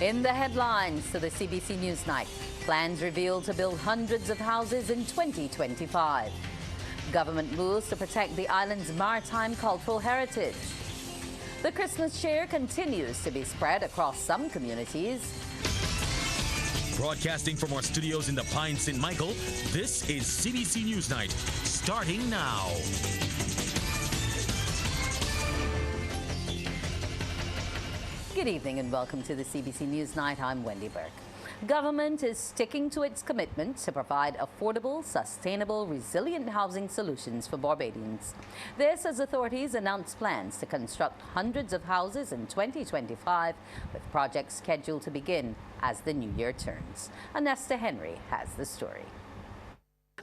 In the headlines to the CBC NewsNight, plans revealed to build hundreds of houses in 2025. Government moves to protect the island's maritime cultural heritage. The Christmas cheer continues to be spread across some communities. Broadcasting from our studios in the Pine St. Michael, this is CBC NewsNight, starting now. Good evening and welcome to the CBC NewsNight. I'm Wendy Burke. Government is sticking to its commitment to provide affordable, sustainable, resilient housing solutions for Barbadians. This as authorities announce plans to construct hundreds of houses in 2025, with projects scheduled to begin as the new year turns. Anesta Henry has the story.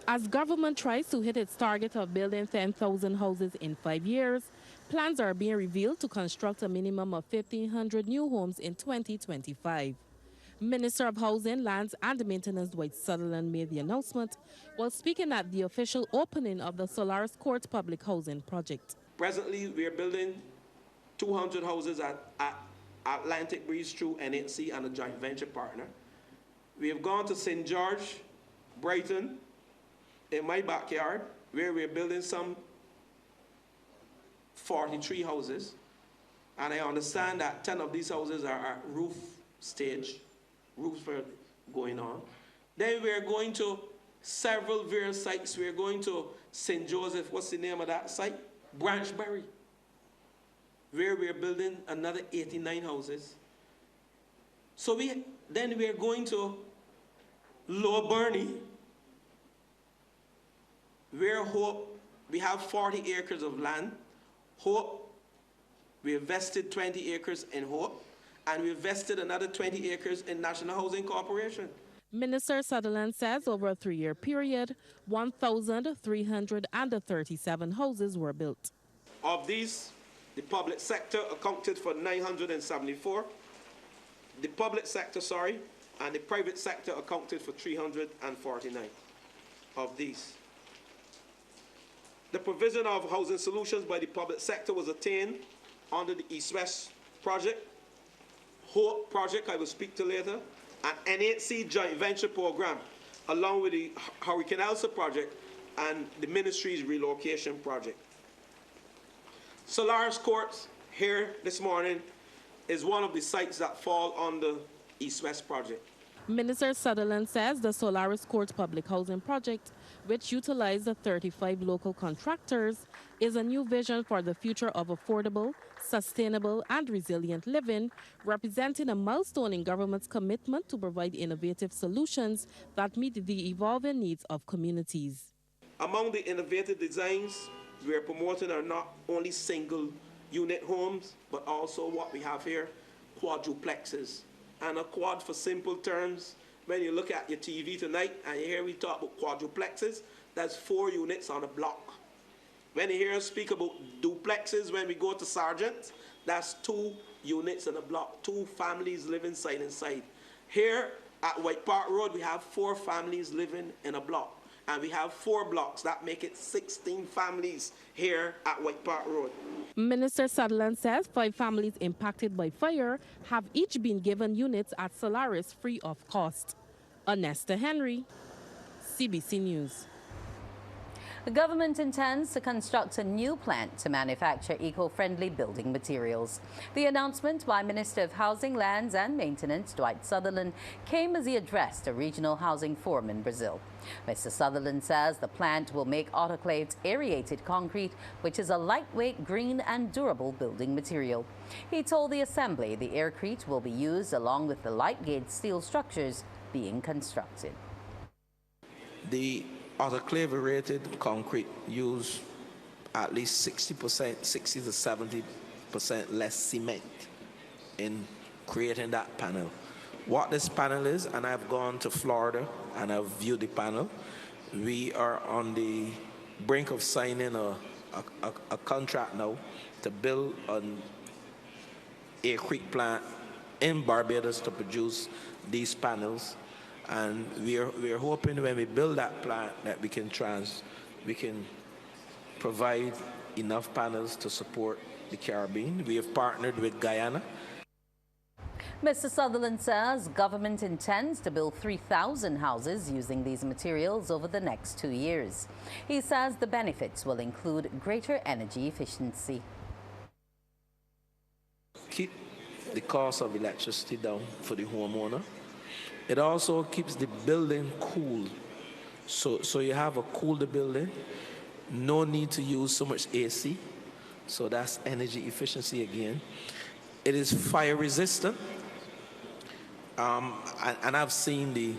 As government tries to hit its target of building 10,000 houses in 5 years, plans are being revealed to construct a minimum of 1,500 new homes in 2025. Minister of Housing, Lands and Maintenance Dwight Sutherland made the announcement while speaking at the official opening of the Solaris Court Public Housing Project. Presently, we are building 200 houses at Atlantic Breeze through NHC and a joint venture partner. We have gone to St. George, Brighton, in my backyard, where we are building some 43 houses, and I understand that 10 of these houses are at roof stage, roofs are going on. Then we are going to several various sites. We are going to St. Joseph, what's the name of that site? Branchbury, where we are building another 89 houses. So then we are going to Lower Burney, where Hope, we have 40 acres of land. Hope, we invested 20 acres in Hope, and we invested another 20 acres in National Housing Corporation. Minister Sutherland says over a 3-year period, 1,337 houses were built. Of these, the public sector accounted for 974. The public sector, and the private sector accounted for 349 of these. The provision of housing solutions by the public sector was attained under the East-West project, Hope project I will speak to later, and NHC joint venture program, along with the Hurricane Elsa project and the ministry's relocation project. Solaris Court here this morning is one of the sites that fall on the East-West project. Minister Sutherland says the Solaris Court Public Housing Project, which utilizes 35 local contractors, is a new vision for the future of affordable, sustainable and resilient living, representing a milestone in government's commitment to provide innovative solutions that meet the evolving needs of communities. Among the innovative designs we are promoting are not only single unit homes, but also what we have here, quadruplexes. And a quad, for simple terms, when you look at your TV tonight and you hear we talk about quadruplexes, that's 4 units on a block. When you hear us speak about duplexes, when we go to Sargent, that's 2 units in a block, 2 families living side and side. Here at White Park Road, we have 4 families living in a block. And we have 4 blocks. That make it 16 families here at White Park Road. Minister Sutherland says 5 families impacted by fire have each been given units at Solaris free of cost. Anesta Henry, CBC News. The government intends to construct a new plant to manufacture eco-friendly building materials. The announcement by Minister of Housing, Lands and Maintenance Dwight Sutherland came as he addressed a regional housing forum in Brazil. Mr. Sutherland says the plant will make autoclaved aerated concrete, which is a lightweight, green and durable building material. He told the Assembly the aircrete will be used along with the light-gauge steel structures being constructed. The autoclave aerated concrete use at least 60%, 60 to 70% less cement in creating that panel. What this panel is, and I've gone to Florida and I've viewed the panel, we are on the brink of signing a contract now to build an aircrete plant in Barbados to produce these panels. And we are hoping when we build that plant that we can provide enough panels to support the Caribbean. We have partnered with Guyana. Mr. Sutherland says government intends to build 3,000 houses using these materials over the next 2 years. He says the benefits will include greater energy efficiency. Keep the cost of electricity down for the homeowner. It also keeps the building cool. So you have a cooler building, no need to use so much AC. So that's energy efficiency again. It is fire resistant. And I've seen the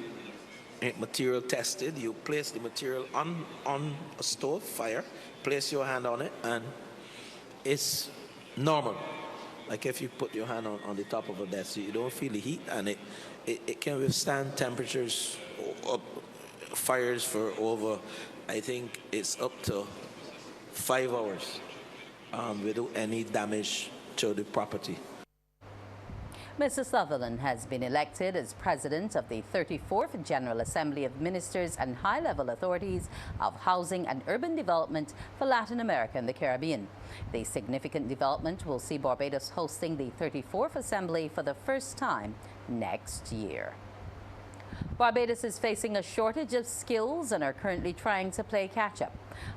material tested. You place the material on a stove, fire, place your hand on it, and it's normal. Like if you put your hand on the top of a desk, you don't feel the heat, and it can withstand temperatures, fires for over, I think it's up to 5 hours without any damage to the property. Mr. Sutherland has been elected as president of the 34th General Assembly of Ministers and High-Level Authorities of Housing and Urban Development for Latin America and the Caribbean. The significant development will see Barbados hosting the 34th Assembly for the first time next year. Barbados is facing a shortage of skills and are currently trying to play catch-up.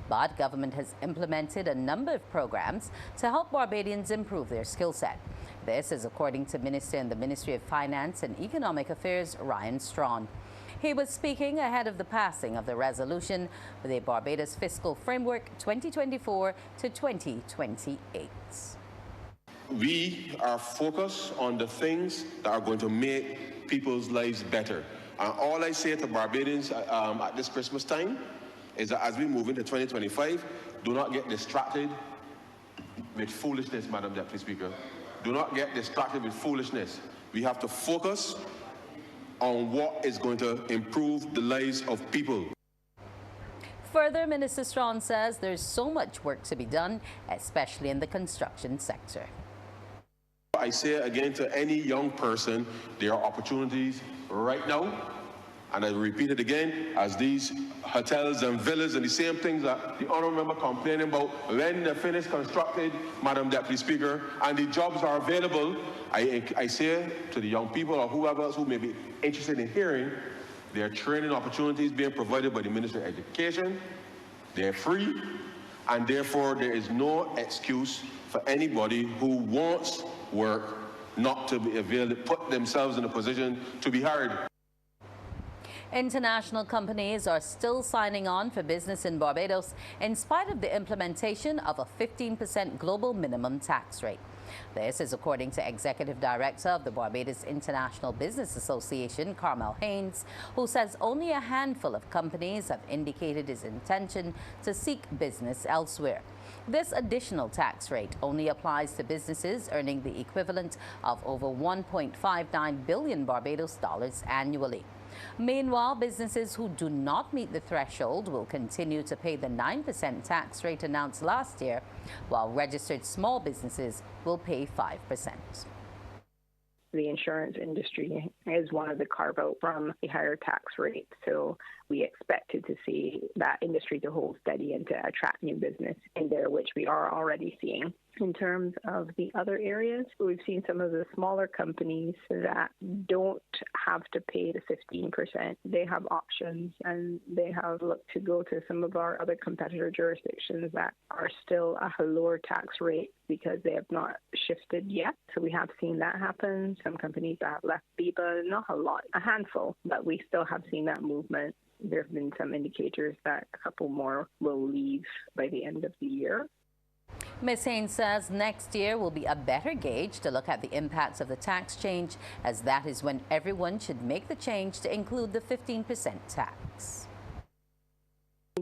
But government has implemented a number of programs to help Barbadians improve their skill set. This is according to Minister in the Ministry of Finance and Economic Affairs, Ryan Strawn. He was speaking ahead of the passing of the resolution for the Barbados Fiscal Framework 2024 to 2028. We are focused on the things that are going to make people's lives better. And all I say to Barbadians at this Christmas time is that as we move into 2025, do not get distracted with foolishness, Madam Deputy Speaker. Do not get distracted with foolishness. We have to focus on what is going to improve the lives of people. Further, Minister Strawn says there's so much work to be done, especially in the construction sector. I say again to any young person, there are opportunities right now, and I repeat it again, as these hotels and villas and the same things that the honourable member complaining about, when they're finished constructed, Madam Deputy Speaker, and the jobs are available, I say to the young people or whoever else who may be interested in hearing, there are training opportunities being provided by the Ministry of Education. They're free, and therefore there is no excuse for anybody who wants work not to be able to put themselves in a position to be hired. International companies are still signing on for business in Barbados in spite of the implementation of a 15% global minimum tax rate. This is according to Executive Director of the Barbados International Business Association, Carmel Haynes, who says only a handful of companies have indicated his intention to seek business elsewhere. This additional tax rate only applies to businesses earning the equivalent of over 1.59 billion Barbados dollars annually. Meanwhile, businesses who do not meet the threshold will continue to pay the 9% tax rate announced last year, while registered small businesses will pay 5%. The insurance industry is one of the carve-out from a higher tax rate. So we expected to see that industry to hold steady and to attract new business in there, which we are already seeing. In terms of the other areas, we've seen some of the smaller companies that don't have to pay the 15%. They have options, and they have looked to go to some of our other competitor jurisdictions that are still at a lower tax rate because they have not shifted yet. So we have seen that happen. Some companies that have left BIBA, not a lot, a handful, but we still have seen that movement. There have been some indicators that a couple more will leave by the end of the year. Ms. Haynes says next year will be a better gauge to look at the impacts of the tax change, as that is when everyone should make the change to include the 15% tax.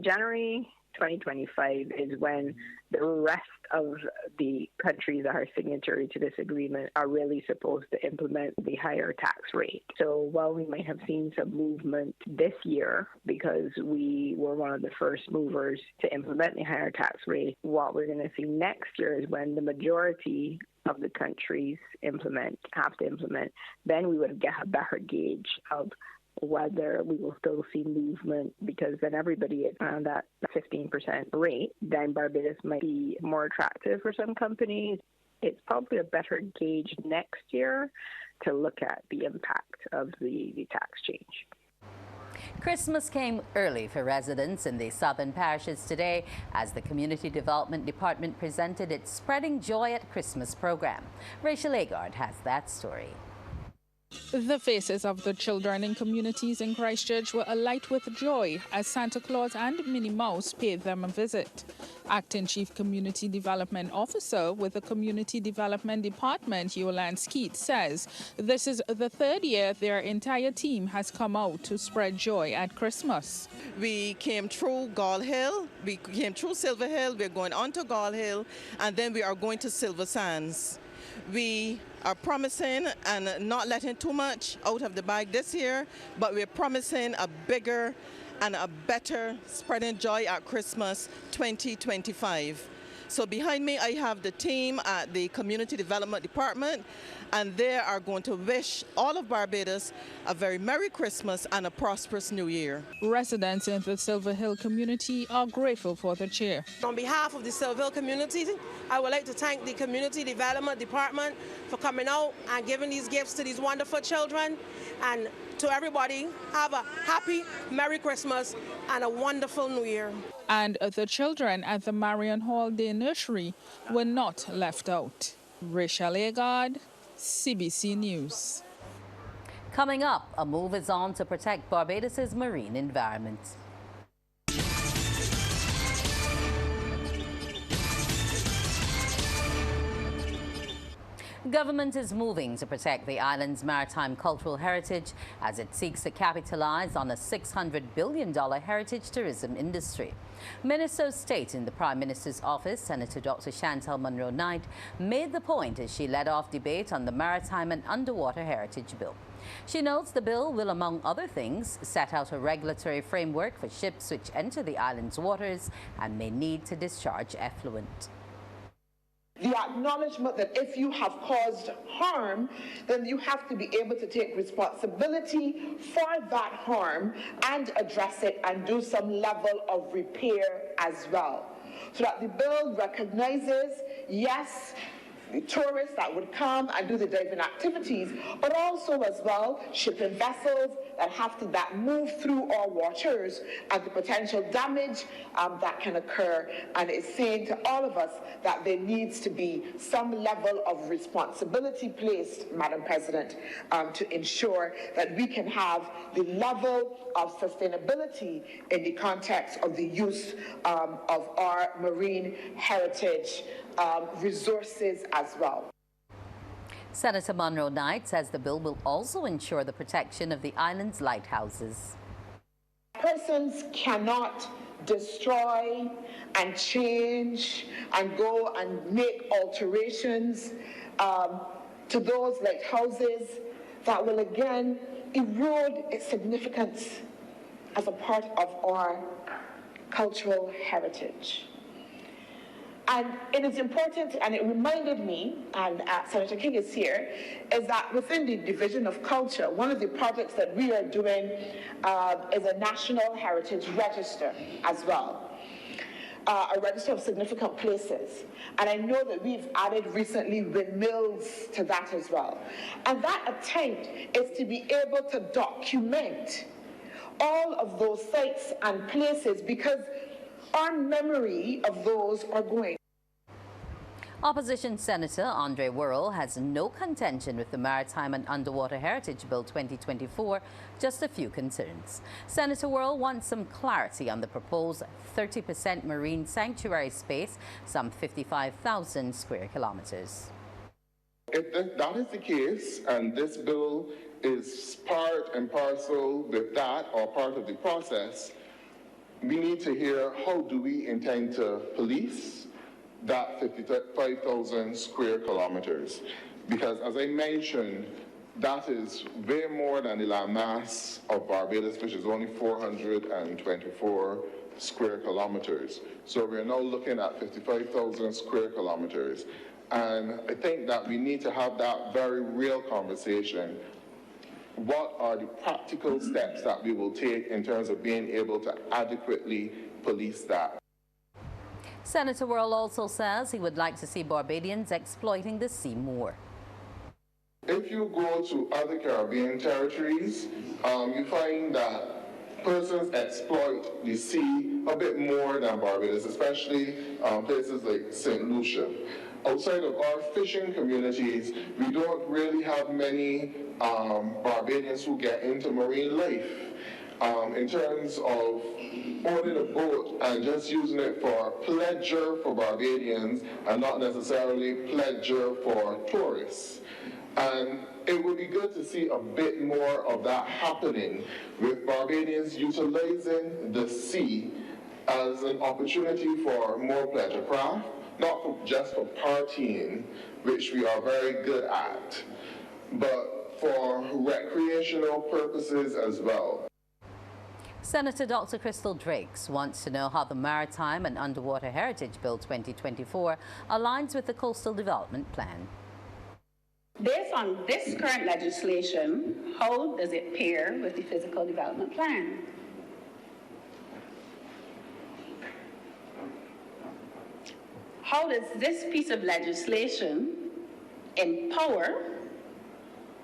January 2025 is when the rest of the countries that are signatory to this agreement are really supposed to implement the higher tax rate. So while we might have seen some movement this year because we were one of the first movers to implement the higher tax rate, what we're going to see next year is when the majority of the countries have to implement, then we would get a better gauge of whether we will still see movement, because then everybody is on that 15% rate, then Barbados might be more attractive for some companies. It's probably a better gauge next year to look at the impact of the tax change. Christmas came early for residents in the southern parishes today as the Community Development Department presented its Spreading Joy at Christmas program. Rachel Agard has that story. The faces of the children in communities in Christchurch were alight with joy as Santa Claus and Minnie Mouse paid them a visit. Acting Chief Community Development Officer with the Community Development Department, Yolande Skeet, says this is the third year their entire team has come out to spread joy at Christmas. We came through Gall Hill, we came through Silver Hill, we're going on to Gall Hill, and then we are going to Silver Sands. We are promising and not letting too much out of the bag this year, but we're promising a bigger and a better Spreading Joy at Christmas 2025. So behind me I have the team at the Community Development Department, and they are going to wish all of Barbados a very Merry Christmas and a prosperous New Year. Residents in the Silver Hill community are grateful for the cheer. On behalf of the Silver Hill community, I would like to thank the Community Development Department for coming out and giving these gifts to these wonderful children. And to everybody, have a happy Merry Christmas and a wonderful New Year. And the children at the Marion Hall Day Nursery were not left out. Rachel Agard, CBC News. Coming up, a move is on to protect Barbados' marine environment. Government is moving to protect the island's maritime cultural heritage as it seeks to capitalize on a $600 billion heritage tourism industry. Minister of State in the Prime Minister's office, Senator Dr. Chantal Munro-Knight, made the point as she led off debate on the Maritime and Underwater Heritage Bill. She notes the bill will, among other things, set out a regulatory framework for ships which enter the island's waters and may need to discharge effluent. The acknowledgement that if you have caused harm, then you have to be able to take responsibility for that harm and address it and do some level of repair as well. So that the bill recognizes, yes, the tourists that would come and do the diving activities, but also as well shipping vessels that move through our waters and the potential damage that can occur. And it's saying to all of us that there needs to be some level of responsibility placed, Madam President, to ensure that we can have the level of sustainability in the context of the use of our marine heritage resources as well. Senator Munro-Knight says the bill will also ensure the protection of the island's lighthouses. Persons cannot destroy and change and go and make alterations to those lighthouses that will again erode its significance as a part of our cultural heritage. And it is important, and it reminded me, and Senator King is here, is that within the Division of Culture, one of the projects that we are doing is a National Heritage Register as well, a register of significant places. And I know that we've added recently windmills to that as well. And that attempt is to be able to document all of those sites and places because our memory of those are going. Opposition Senator Andre Worrell has no contention with the Maritime and Underwater Heritage Bill 2024, just a few concerns. Senator Worrell wants some clarity on the proposed 30% marine sanctuary space, some 55,000 square kilometers. If that is the case, and this bill is part and parcel with that or part of the process, we need to hear how do we intend to police that 55,000 square kilometers. Because as I mentioned, that is way more than the land mass of Barbados, which is only 424 square kilometers. So we're now looking at 55,000 square kilometers. And I think that we need to have that very real conversation. What are the practical steps that we will take in terms of being able to adequately police that? Senator Worrell also says he would like to see Barbadians exploiting the sea more. If you go to other Caribbean territories, you find that persons exploit the sea a bit more than Barbados, especially places like St. Lucia. Outside of our fishing communities, we don't really have many Barbadians who get into marine life. In terms of owning a boat and just using it for pleasure for Barbadians and not necessarily pleasure for tourists. And it would be good to see a bit more of that happening, with Barbadians utilizing the sea as an opportunity for more pleasure craft, not just for partying, which we are very good at, but for recreational purposes as well. Senator Dr. Crystal Drakes wants to know how the Maritime and Underwater Heritage Bill 2024 aligns with the Coastal Development Plan. Based on this current legislation, how does it pair with the Physical Development Plan? How does this piece of legislation empower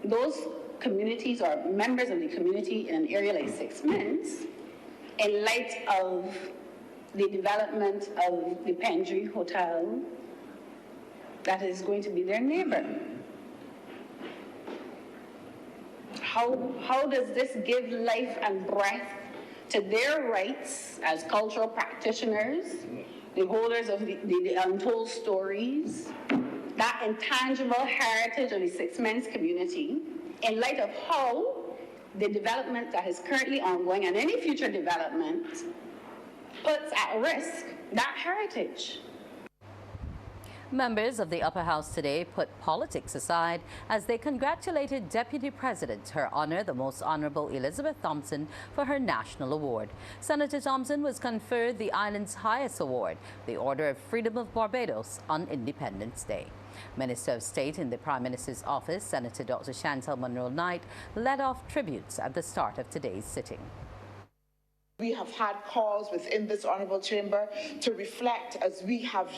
those communities or members of the community in an area like 6 Minutes in light of the development of the Pendry Hotel that is going to be their neighbor? How does this give life and breath to their rights as cultural practitioners, the holders of the untold stories, that intangible heritage of the 6 Minutes community, in light of how the development that is currently ongoing and any future development puts at risk that heritage? Members of the Upper House today put politics aside as they congratulated Deputy President, Her Honor the Most Honorable Elizabeth Thompson, for her national award. Senator Thompson was conferred the island's highest award, the Order of Freedom of Barbados, on Independence Day. Minister of State in the Prime Minister's office, Senator Dr. Chantal Munro-Knight, led off tributes at the start of today's sitting. We have had calls within this honourable chamber to reflect, as we have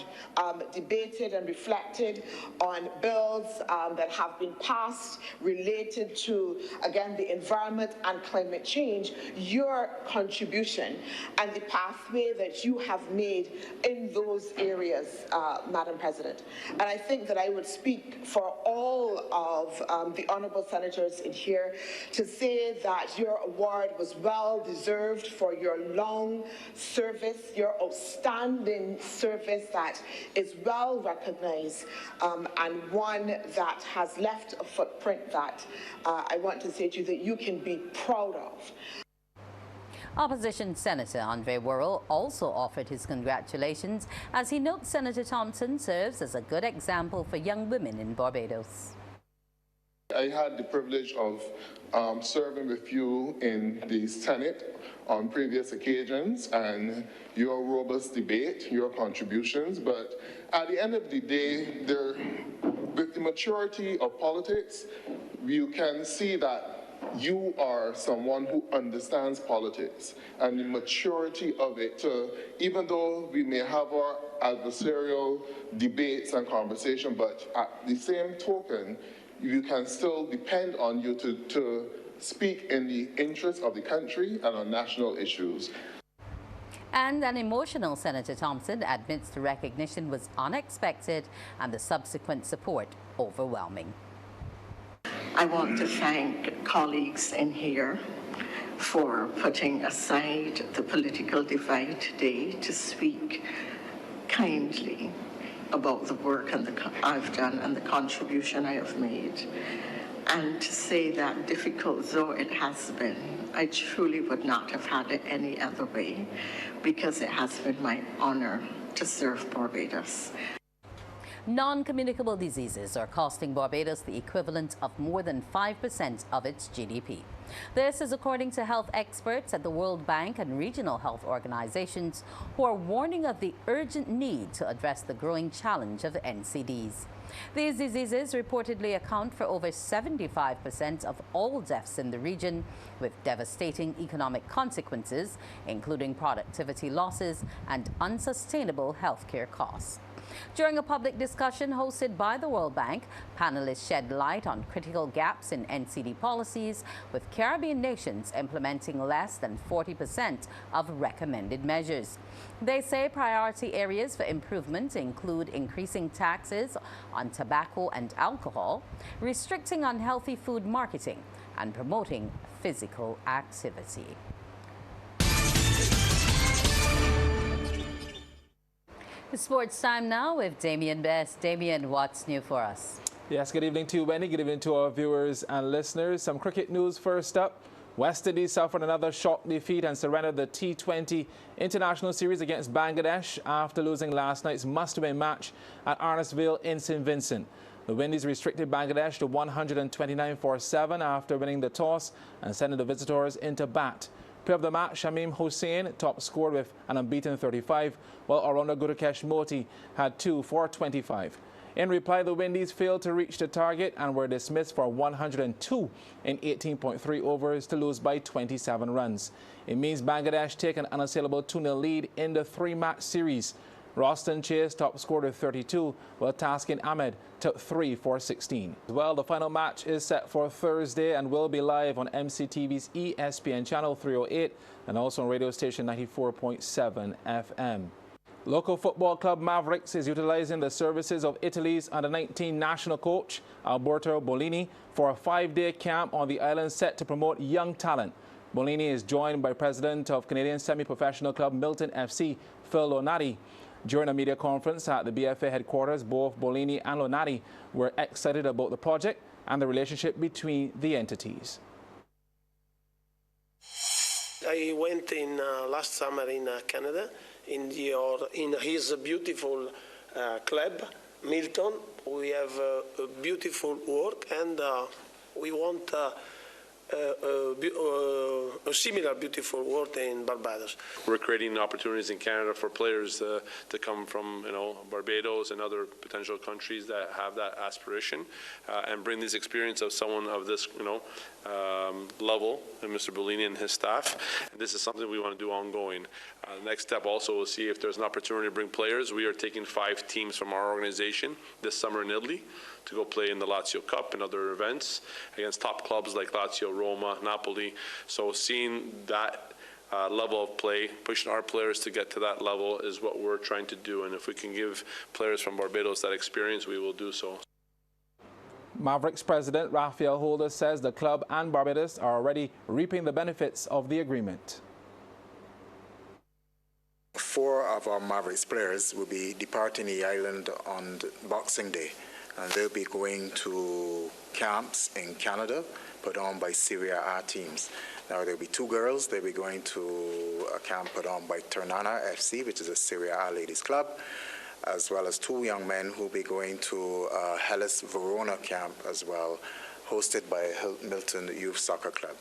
debated and reflected on bills that have been passed related to, again, the environment and climate change, your contribution and the pathway that you have made in those areas, Madam President. And I think that I would speak for all of the honourable senators in here to say that your award was well deserved for your long service, your outstanding service that is well recognized, and one that has left a footprint that I want to say to you that you can be proud of. Opposition Senator Andre Worrell also offered his congratulations as he notes Senator Thompson serves as a good example for young women in Barbados. I had the privilege of serving with you in the Senate on previous occasions, and your robust debate, your contributions, but at the end of the day, with the maturity of politics, you can see that you are someone who understands politics and the maturity of it. Even though we may have our adversarial debates and conversation, but at the same token, you can still depend on you to speak in the interest of the country and on national issues. And an emotional Senator Thompson admits the recognition was unexpected and the subsequent support overwhelming. I want to thank colleagues in here for putting aside the political divide today to speak kindly about the work I've done and the contribution I have made, and to say that difficult though it has been, I truly would not have had it any other way, because it has been my honor to serve Barbados. Non-communicable diseases are costing Barbados the equivalent of more than 5% of its GDP. This is according to health experts at the World Bank and regional health organizations who are warning of the urgent need to address the growing challenge of NCDs. These diseases reportedly account for over 75% of all deaths in the region, with devastating economic consequences, including productivity losses and unsustainable healthcare costs. During a public discussion hosted by the World Bank, panelists shed light on critical gaps in NCD policies, with Caribbean nations implementing less than 40% of recommended measures. They say priority areas for improvement include increasing taxes on tobacco and alcohol, restricting unhealthy food marketing, and promoting physical activity. Sports time now with Damien Best. Damien, what's new for us? Yes, good evening to you, Wendy. Good evening to our viewers and listeners. Some cricket news first up. West Indies suffered another shock defeat and surrendered the T20 International Series against Bangladesh after losing last night's must-win match at Arnesville in St. Vincent. The Windies restricted Bangladesh to 129 for 7 after winning the toss and sending the visitors into bat. Player of the match, Shamim Hussain, top scored with an unbeaten 35, while Aruna Gurukesh Moti had 2 for 25. In reply, the Windies failed to reach the target and were dismissed for 102 in 18.3 overs to lose by 27 runs. It means Bangladesh take an unassailable 2-0 lead in the 3-match series. Roston Chase top scored with 32, while Taskin Ahmed took 3 for 16. Well, the final match is set for Thursday and will be live on MCTV's ESPN channel 308 and also on radio station 94.7 FM. Local football club Mavericks is utilizing the services of Italy's under-19 national coach Alberto Bolini for a 5-day camp on the island set to promote young talent. Bolini is joined by president of Canadian semi-professional club Milton FC, Phil Lonati. During a media conference at the BFA headquarters, both Bolini and Lonati were excited about the project and the relationship between the entities. I went in last summer in Canada, in his beautiful club, Milton. We have a beautiful work, and we want a similar beautiful world in Barbados. We're creating opportunities in Canada for players to come from, Barbados and other potential countries that have that aspiration and bring this experience of someone of this, level, and Mr. Bolini and his staff. And this is something we want to do ongoing. Next step also will see if there's an opportunity to bring players. We are taking 5 teams from our organization this summer in Italy to go play in the Lazio Cup and other events against top clubs like Lazio, Roma, Napoli. So seeing that level of play, pushing our players to get to that level is what we're trying to do. And if we can give players from Barbados that experience, we will do so. Mavericks president Raphael Holder says the club and Barbados are already reaping the benefits of the agreement. 4 of our Mavericks players will be departing the island on Boxing Day, and they'll be going to camps in Canada put on by Serie A teams. Now there'll be 2 girls. They'll be going to a camp put on by Ternana FC, which is a Serie A ladies club, as well as 2 young men who'll be going to Hellas Verona camp as well, hosted by Milton Youth Soccer Club.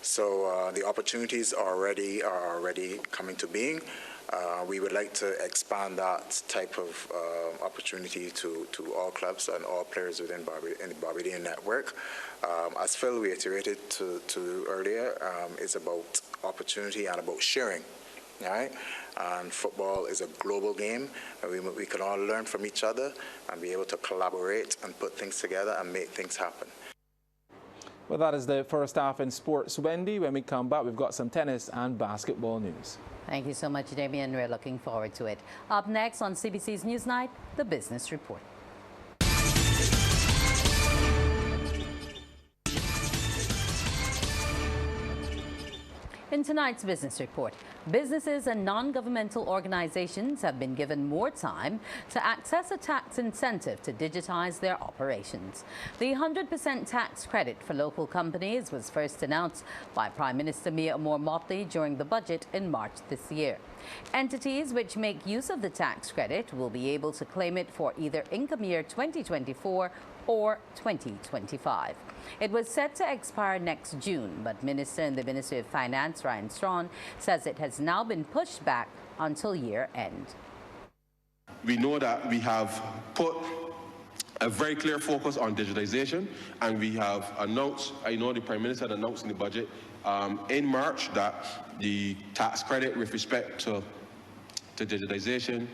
So the opportunities are already coming to being. We would like to expand that type of opportunity to all clubs and all players within the Barbadian network. As Phil reiterated to earlier, it's about opportunity and about sharing, right? And football is a global game, and we can all learn from each other and be able to collaborate and put things together and make things happen. Well, that is the first half in sports, Wendy. When we come back, we've got some tennis and basketball news. Thank you so much, Damien. We're looking forward to it. Up next on CBC's Newsnight, the Business Report. In tonight's business report, businesses and non-governmental organizations have been given more time to access a tax incentive to digitize their operations. The 100% tax credit for local companies was first announced by Prime Minister Mia Motley during the budget in March this year. Entities which make use of the tax credit will be able to claim it for either income year 2024 or 2025. It was set to expire next June, but Minister in the Ministry of Finance, Ryan Strawn, says it has now been pushed back until year end. We know that we have put a very clear focus on digitization, and we have announced, I know the Prime Minister had announced in the budget in March that the tax credit with respect to digitization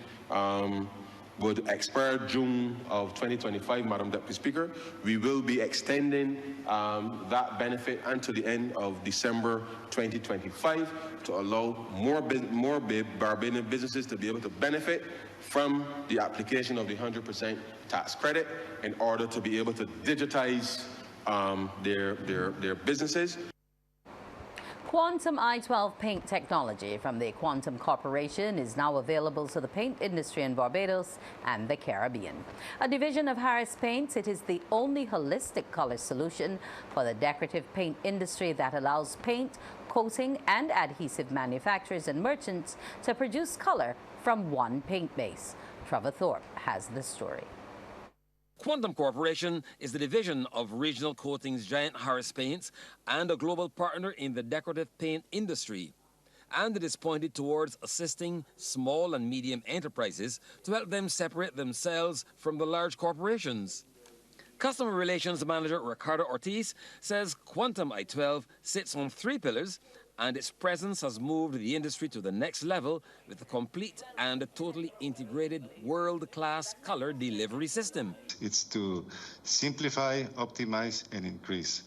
would expire June of 2025, Madam Deputy Speaker. We will be extending that benefit until the end of December 2025 to allow more Barbadian businesses to be able to benefit from the application of the 100% tax credit in order to be able to digitize their businesses. Quantum I-12 paint technology from the Quantum Corporation is now available to the paint industry in Barbados and the Caribbean. A division of Harris Paints, it is the only holistic color solution for the decorative paint industry that allows paint, coating and adhesive manufacturers and merchants to produce color from one paint base. Trevor Thorpe has the story. Quantum Corporation is the division of regional coatings giant Harris Paints and a global partner in the decorative paint industry. And it is pointed towards assisting small and medium enterprises to help them separate themselves from the large corporations. Customer Relations Manager Ricardo Ortiz says Quantum I-12 sits on 3 pillars, and its presence has moved the industry to the next level with a complete and a totally integrated world-class color delivery system. It's to simplify, optimize, and increase.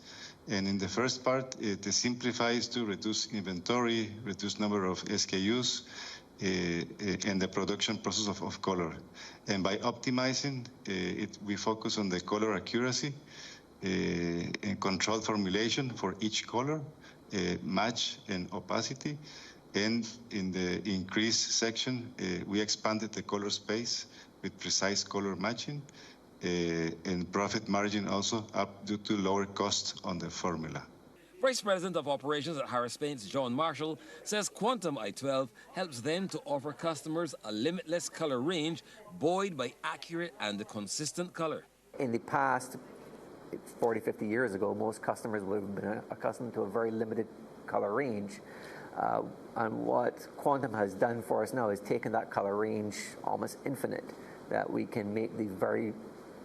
And in the first part, it simplifies to reduce inventory, reduce number of SKUs, and the production process of color. And by optimizing, we focus on the color accuracy and controlled formulation for each color, match and opacity. And in the increase section, we expanded the color space with precise color matching, and profit margin also up due to lower costs on the formula. Vice President of Operations at Harris Paints, John Marshall, says Quantum I-12 helps them to offer customers a limitless color range buoyed by accurate and consistent color. In the past, 40, 50 years ago, most customers would have been accustomed to a very limited color range. And what Quantum has done for us now is taken that color range almost infinite, that we can make the very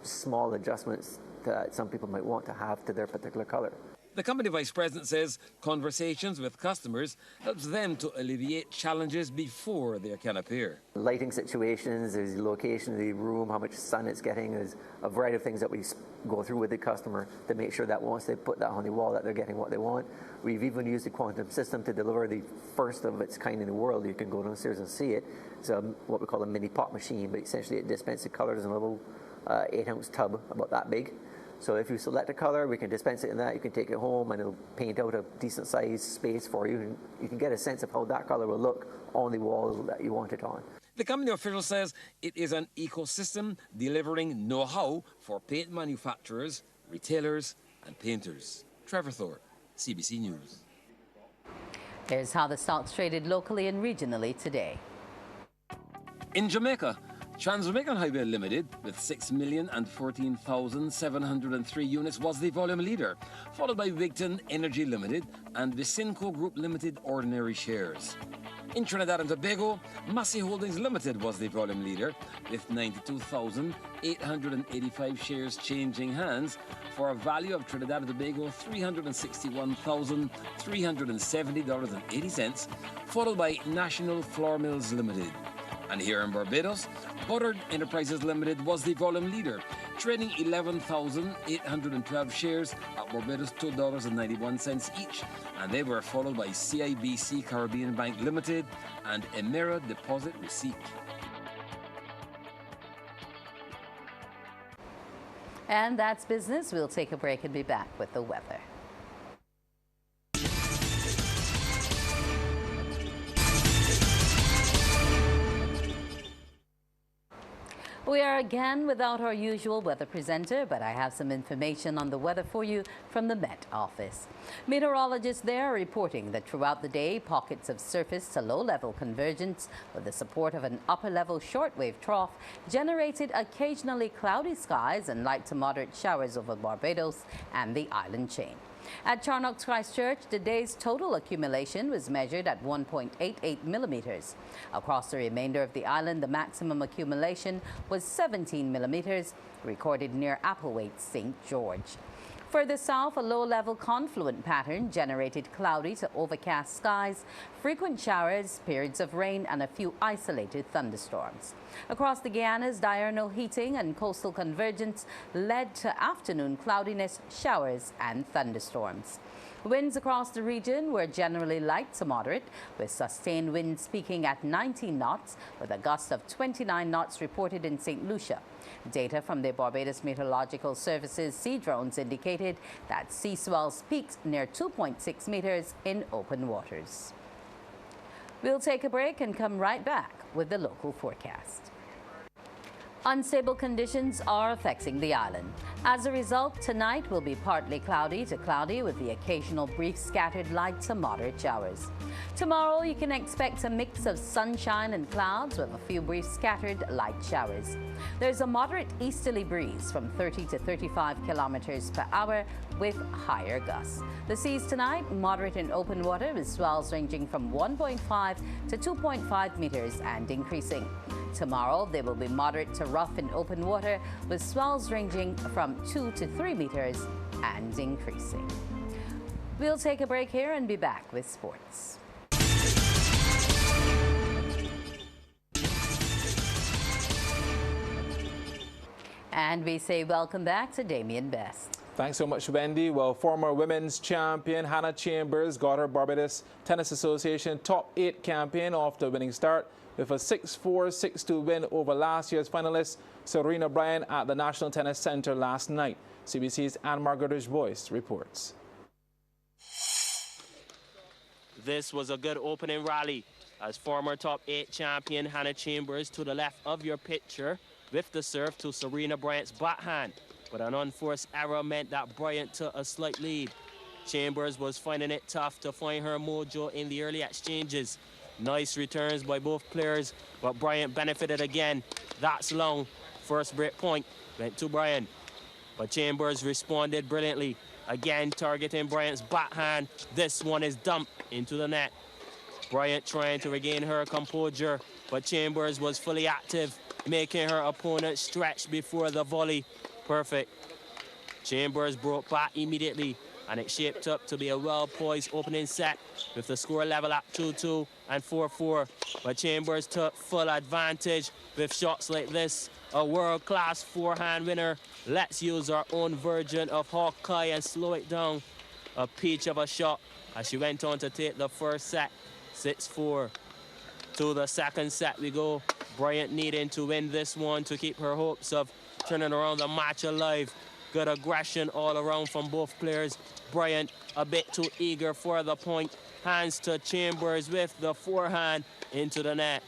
small adjustments that some people might want to have to their particular color. The company vice president says conversations with customers helps them to alleviate challenges before they can appear. Lighting situations, there's the location of the room, how much sun it's getting, there's a variety of things that we go through with the customer to make sure that once they put that on the wall that they're getting what they want. We've even used the Quantum system to deliver the first of its kind in the world. You can go downstairs and see it. It's what we call a mini pot machine, but essentially it dispenses colors in a little 8-ounce tub about that big. So if you select a color, we can dispense it in that. You can take it home and it'll paint out a decent sized space for you. And you can get a sense of how that color will look on the wall that you want it on. The company official says it is an ecosystem delivering know-how for paint manufacturers, retailers and painters. Trevor Thorpe, CBC News. Here's how the stocks traded locally and regionally today. In Jamaica, Trans-Jamaican Highway Limited, with 6,014,703 units, was the volume leader, followed by Wigton Energy Limited and Vicinco Group Limited ordinary shares. In Trinidad and Tobago, Massey Holdings Limited was the volume leader, with 92,885 shares changing hands for a value of Trinidad and Tobago $361,370.80, followed by National Flour Mills Limited. And here in Barbados, Buttard Enterprises Limited was the volume leader, trading 11,812 shares at Barbados $2.91 each, and they were followed by CIBC Caribbean Bank Limited and Emira Deposit Receipt. And that's business. We'll take a break and be back with the weather. We are again without our usual weather presenter, but I have some information on the weather for you from the Met Office. Meteorologists there are reporting that throughout the day, pockets of surface to low-level convergence with the support of an upper-level shortwave trough generated occasionally cloudy skies and light to moderate showers over Barbados and the island chain. At Charnock's Christchurch, the day's total accumulation was measured at 1.88 millimeters. Across the remainder of the island, the maximum accumulation was 17 millimeters, recorded near Applewaite, St. George. Further south, a low-level confluent pattern generated cloudy to overcast skies, frequent showers, periods of rain, and a few isolated thunderstorms. Across the Guianas, diurnal heating and coastal convergence led to afternoon cloudiness, showers, and thunderstorms. Winds across the region were generally light to moderate, with sustained winds peaking at 19 knots, with a gust of 29 knots reported in St. Lucia. Data from the Barbados Meteorological Service's sea drones indicated that sea swells peaked near 2.6 meters in open waters. We'll take a break and come right back with the local forecast. Unstable conditions are affecting the island. As a result, tonight will be partly cloudy to cloudy with the occasional brief scattered light to moderate showers. Tomorrow, you can expect a mix of sunshine and clouds with a few brief scattered light showers. There's a moderate easterly breeze from 30 to 35 kilometers per hour with higher gusts. The seas tonight, moderate in open water with swells ranging from 1.5 to 2.5 meters and increasing. Tomorrow, they will be moderate to rough in open water with swells ranging from 2 to 3 meters and increasing. We'll take a break here and be back with sports. And we say welcome back to Damien Best. Thanks so much, Wendy. Well, former women's champion Hannah Chambers got her Barbados Tennis Association Top 8 campaign off to a winning start with a 6-4, 6-2 win over last year's finalist Serena Bryan at the National Tennis Center last night. CBC's Anne-Margaret Boyce reports. This was a good opening rally as former Top 8 champion Hannah Chambers to the left of your picture with the serve to Serena Bryant's backhand. But an unforced error meant that Bryant took a slight lead. Chambers was finding it tough to find her mojo in the early exchanges. Nice returns by both players, but Bryant benefited again. That's long. First break point went to Bryant. But Chambers responded brilliantly. Again, targeting Bryant's backhand. This one is dumped into the net. Bryant trying to regain her composure, but Chambers was fully active, making her opponent stretch before the volley. Perfect. Chambers broke back immediately, and it shaped up to be a well-poised opening set with the score level at 2-2 and 4-4. But Chambers took full advantage with shots like this. A world-class forehand winner. Let's use our own version of Hawkeye and slow it down. A peach of a shot as she went on to take the first set, 6-4. To the second set we go. Bryant needing to win this one to keep her hopes of turning around the match alive. Good aggression all around from both players. Bryant a bit too eager for the point. Hands to Chambers with the forehand into the net.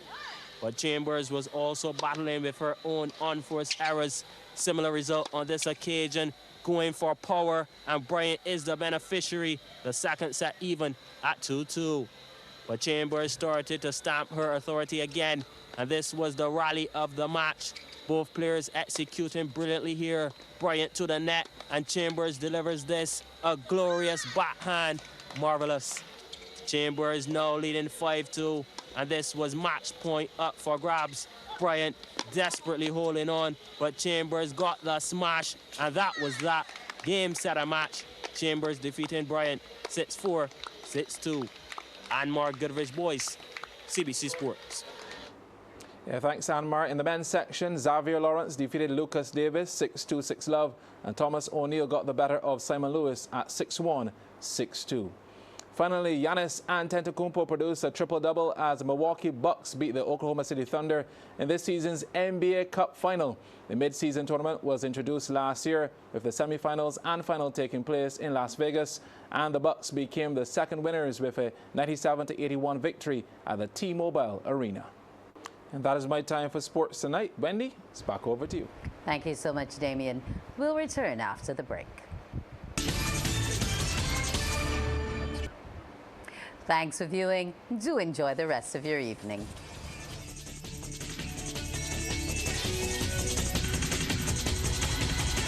But Chambers was also battling with her own unforced errors. Similar result on this occasion, going for power, and Bryant is the beneficiary. The second set even at 2-2. But Chambers started to stamp her authority again, and this was the rally of the match. Both players executing brilliantly here. Bryant to the net, and Chambers delivers this. A glorious backhand. Marvelous. Chambers now leading 5-2, and this was match point up for grabs. Bryant desperately holding on, but Chambers got the smash, and that was that. Game, set, a match. Chambers defeating Bryant 6-4, 6-2. Anmar Goodrich Boyce, CBC Sports. Yeah, thanks, Anmar. In the men's section, Xavier Lawrence defeated Lucas Davis 6-2, 6-love, and Thomas O'Neill got the better of Simon Lewis at 6-1, 6-2. Finally, Giannis Antetokounmpo produced a triple-double as the Milwaukee Bucks beat the Oklahoma City Thunder in this season's NBA Cup final. The mid-season tournament was introduced last year with the semifinals and final taking place in Las Vegas, and the Bucks became the second winners with a 97-81 victory at the T-Mobile Arena. And that is my time for sports tonight. Wendy, it's back over to you. Thank you so much, Damien. We'll return after the break. Thanks for viewing. Do enjoy the rest of your evening.